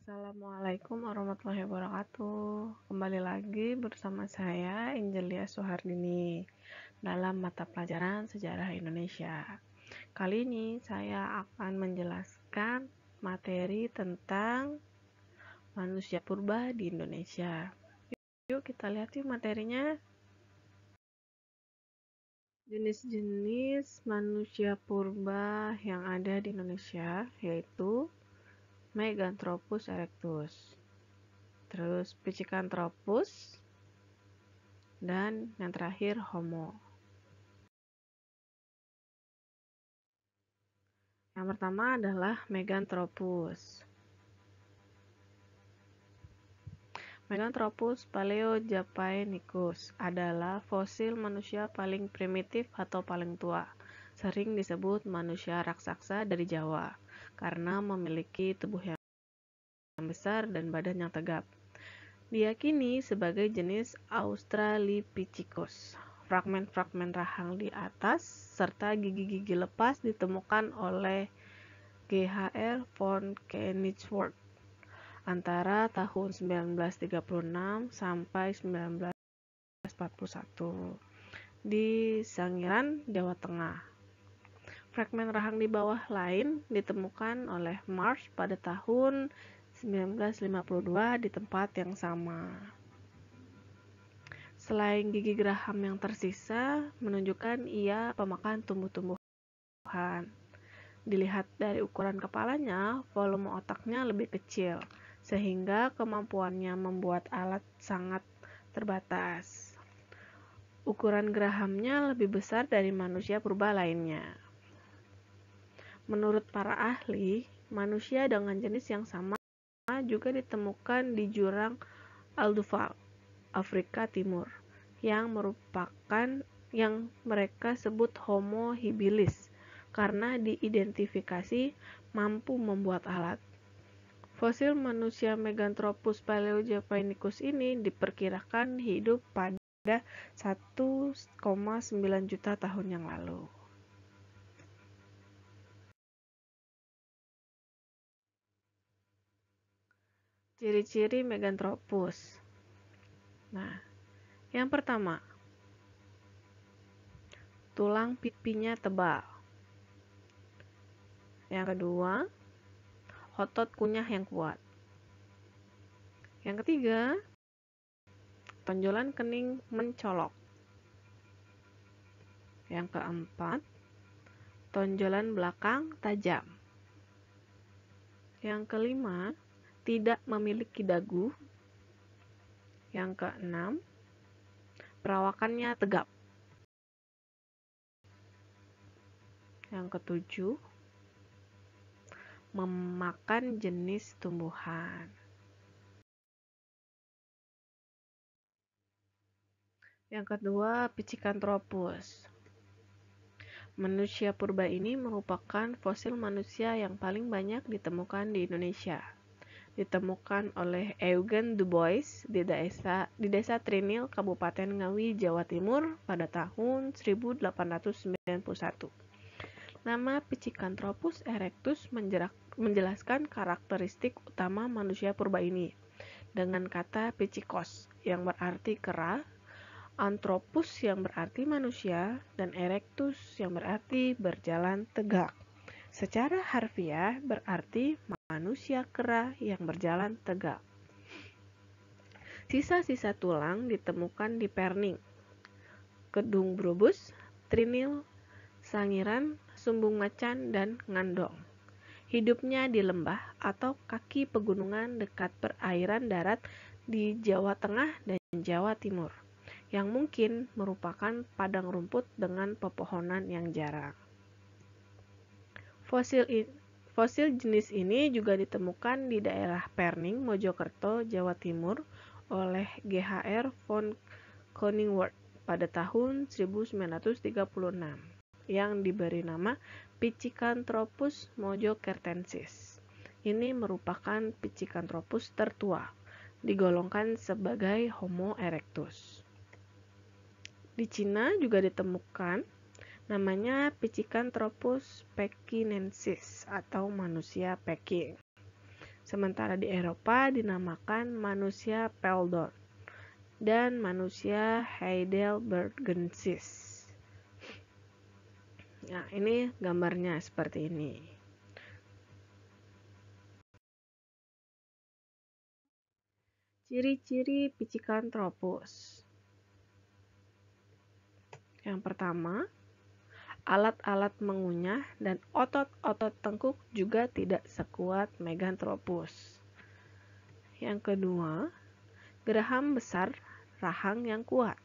Assalamualaikum warahmatullahi wabarakatuh. Kembali lagi bersama saya Injelia Suhardini dalam mata pelajaran Sejarah Indonesia. Kali ini saya akan menjelaskan materi tentang manusia purba di Indonesia. Yuk kita lihat yuk materinya. Jenis-jenis manusia purba yang ada di Indonesia yaitu Meganthropus erectus, terus Pithecanthropus, dan yang terakhir Homo. Yang pertama adalah Meganthropus. Meganthropus paleojapainicus adalah fosil manusia paling primitif atau paling tua. Sering disebut manusia raksasa dari Jawa karena memiliki tubuh yang besar dan badan yang tegap. Diyakini sebagai jenis Australopithecus. Fragmen-fragmen rahang di atas serta gigi-gigi lepas ditemukan oleh G.H.R. von Koenigswerd antara tahun 1936 sampai 1941 di Sangiran, Jawa Tengah. Fragmen rahang di bawah lain ditemukan oleh Marsh pada tahun 1952 di tempat yang sama. Selain gigi geraham yang tersisa menunjukkan ia pemakan tumbuh-tumbuhan. Dilihat dari ukuran kepalanya, volume otaknya lebih kecil, sehingga kemampuannya membuat alat sangat terbatas. Ukuran gerahamnya lebih besar dari manusia purba lainnya. Menurut para ahli, manusia dengan jenis yang sama juga ditemukan di jurang Alduvai, Afrika Timur, yang mereka sebut Homo habilis karena diidentifikasi mampu membuat alat. Fosil manusia Meganthropus paleojapainicus ini diperkirakan hidup pada 1,9 juta tahun yang lalu. Ciri-ciri Meganthropus. Nah, yang pertama, tulang pipinya tebal. Yang kedua, otot kunyah yang kuat. Yang ketiga, tonjolan kening mencolok. Yang keempat, tonjolan belakang tajam. Yang kelima, tidak memiliki dagu. Yang keenam, perawakannya tegap. Yang ketujuh, memakan jenis tumbuhan. Yang kedua, Pithecanthropus. Manusia purba ini merupakan fosil manusia yang paling banyak ditemukan di Indonesia. Ditemukan oleh Eugen Dubois di desa Trinil, Kabupaten Ngawi, Jawa Timur pada tahun 1891. Nama Pithecanthropus erectus menjelaskan karakteristik utama manusia purba ini dengan kata pichikos yang berarti kera, anthropus yang berarti manusia, dan erectus yang berarti berjalan tegak. Secara harfiah berarti manusia kera yang berjalan tegak. Sisa-sisa tulang ditemukan di Perning, Kedung Brubus, Trinil, Sangiran, Sumbung Macan, dan Ngandong. Hidupnya di lembah atau kaki pegunungan dekat perairan darat di Jawa Tengah dan Jawa Timur, yang mungkin merupakan padang rumput dengan pepohonan yang jarang. Fosil jenis ini juga ditemukan di daerah Perning, Mojokerto, Jawa Timur oleh G.H.R. von Koenigswerd pada tahun 1936 yang diberi nama Pithecanthropus mojokertensis. Ini merupakan Pithecanthropus tertua, digolongkan sebagai Homo erectus. Di Cina juga ditemukan namanya Pithecanthropus pekinensis atau manusia Peking. Sementara di Eropa dinamakan manusia Peldon dan manusia heidelbergensis. Nah, ini gambarnya seperti ini. Ciri-ciri Pithecanthropus. Yang pertama, alat-alat mengunyah dan otot-otot tengkuk juga tidak sekuat Meganthropus. Yang kedua, geraham besar rahang yang kuat.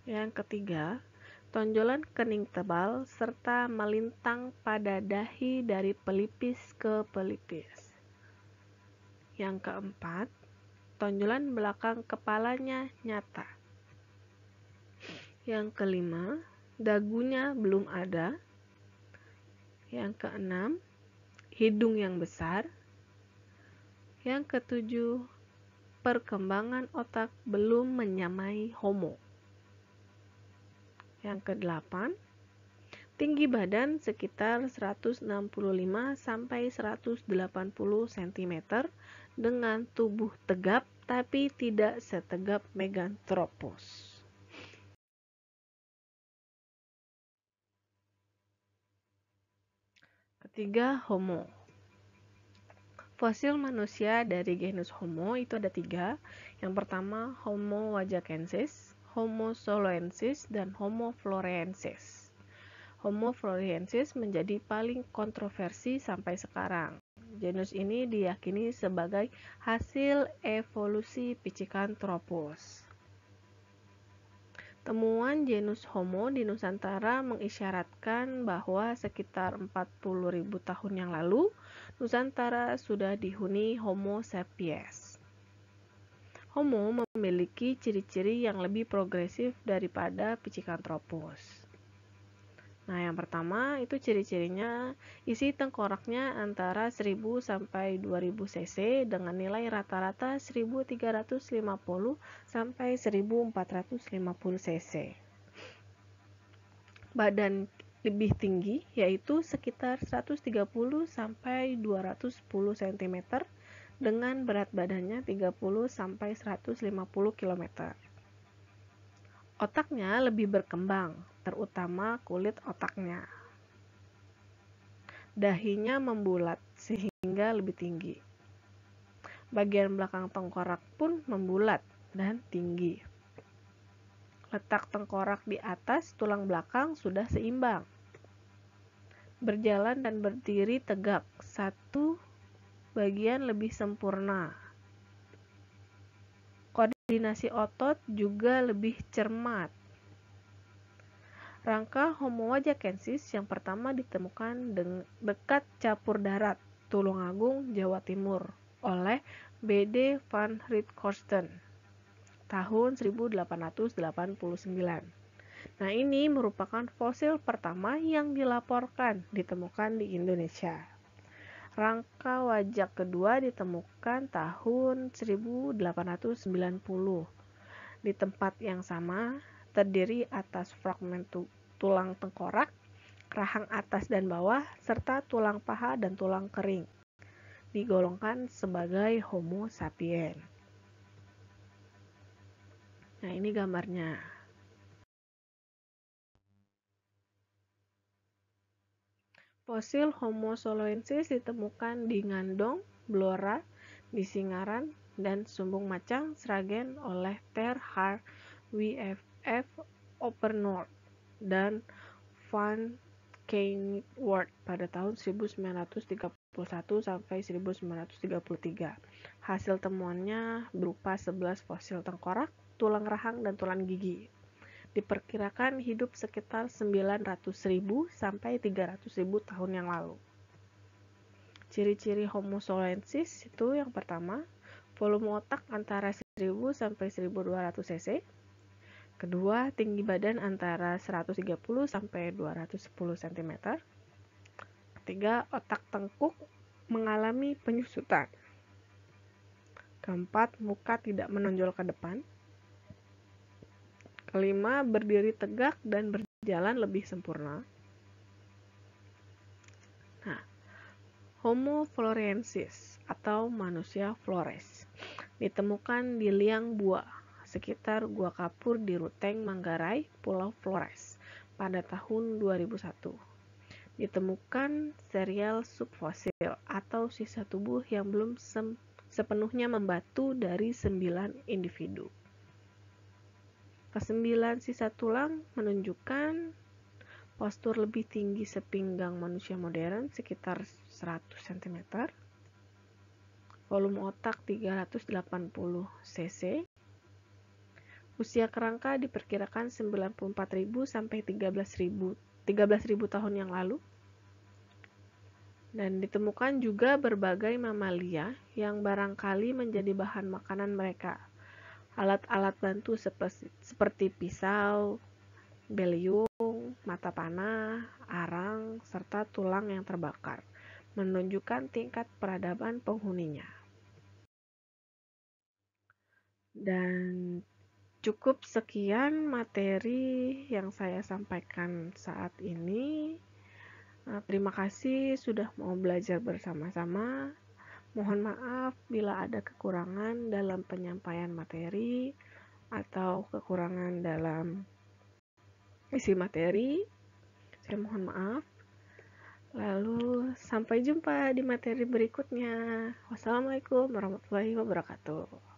Yang ketiga, tonjolan kening tebal serta melintang pada dahi dari pelipis ke pelipis. Yang keempat, tonjolan belakang kepalanya nyata. Yang kelima, dagunya belum ada. Yang keenam, hidung yang besar. Yang ketujuh, perkembangan otak belum menyamai Homo. Yang kedelapan, tinggi badan sekitar 165 sampai 180 cm dengan tubuh tegap tapi tidak setegap Meganthropus. Ketiga, Homo. Fosil manusia dari genus Homo itu ada 3. Yang pertama, Homo wajakensis, Homo soloensis, dan Homo floresiensis. Homo floresiensis menjadi paling kontroversi sampai sekarang. Genus ini diyakini sebagai hasil evolusi Pithecanthropus. Temuan genus Homo di Nusantara mengisyaratkan bahwa sekitar 40.000 tahun yang lalu, Nusantara sudah dihuni Homo sapiens. Homo memiliki ciri-ciri yang lebih progresif daripada Pithecanthropus. Nah, yang pertama itu ciri-cirinya isi tengkoraknya antara 1000 sampai 2000 cc dengan nilai rata-rata 1350 sampai 1450 cc. Badan lebih tinggi yaitu sekitar 130 sampai 210 cm dengan berat badannya 30 sampai 150 km. Otaknya lebih berkembang, terutama kulit otaknya. Dahinya membulat sehingga lebih tinggi. Bagian belakang tengkorak pun membulat dan tinggi. Letak tengkorak di atas tulang belakang sudah seimbang. Berjalan dan berdiri tegak, satu bagian lebih sempurna. Koordinasi otot juga lebih cermat. Rangka Homo wajakensis yang pertama ditemukan dekat Capur Darat, Tulungagung, Jawa Timur oleh B.D. van Rietkhorsten tahun 1889. Nah, ini merupakan fosil pertama yang dilaporkan ditemukan di Indonesia. Rangka wajak kedua ditemukan tahun 1890 di tempat yang sama, terdiri atas fragmen tulang tengkorak, rahang atas dan bawah, serta tulang paha dan tulang kering. Digolongkan sebagai Homo sapiens. Nah, ini gambarnya. Fosil Homo soloensis ditemukan di Ngandong, Blora, di Singaran, dan Sumbung Macang, Sragen oleh Ter Haar WFF Oppernoord dan Van Koenig-Ward pada tahun 1931 sampai 1933. Hasil temuannya berupa 11 fosil tengkorak, tulang rahang, dan tulang gigi. Diperkirakan hidup sekitar 900.000 sampai 300.000 tahun yang lalu. Ciri-ciri Homo soloensis itu yang pertama, volume otak antara 1000 sampai 1200 cc. Kedua, tinggi badan antara 130 sampai 210 cm. Ketiga, otak tengkuk mengalami penyusutan. Keempat, muka tidak menonjol ke depan. Kelima, berdiri tegak dan berjalan lebih sempurna. Nah, Homo floresiensis atau manusia Flores ditemukan di liang Bua, sekitar Gua Kapur di Ruteng, Manggarai, Pulau Flores pada tahun 2001. Ditemukan serial subfosil atau sisa tubuh yang belum sepenuhnya membatu dari 9 individu. Kesembilan sisa tulang menunjukkan postur lebih tinggi sepinggang manusia modern sekitar 100 cm, volume otak 380 cc, usia kerangka diperkirakan 94.000 sampai 13.000 tahun yang lalu, dan ditemukan juga berbagai mamalia yang barangkali menjadi bahan makanan mereka. Alat-alat bantu seperti pisau, beliung, mata panah, arang, serta tulang yang terbakar, menunjukkan tingkat peradaban penghuninya. Dan cukup sekian materi yang saya sampaikan saat ini. Terima kasih sudah mau belajar bersama-sama. Mohon maaf bila ada kekurangan dalam penyampaian materi atau kekurangan dalam isi materi. Saya mohon maaf. Lalu sampai jumpa di materi berikutnya. Wassalamualaikum warahmatullahi wabarakatuh.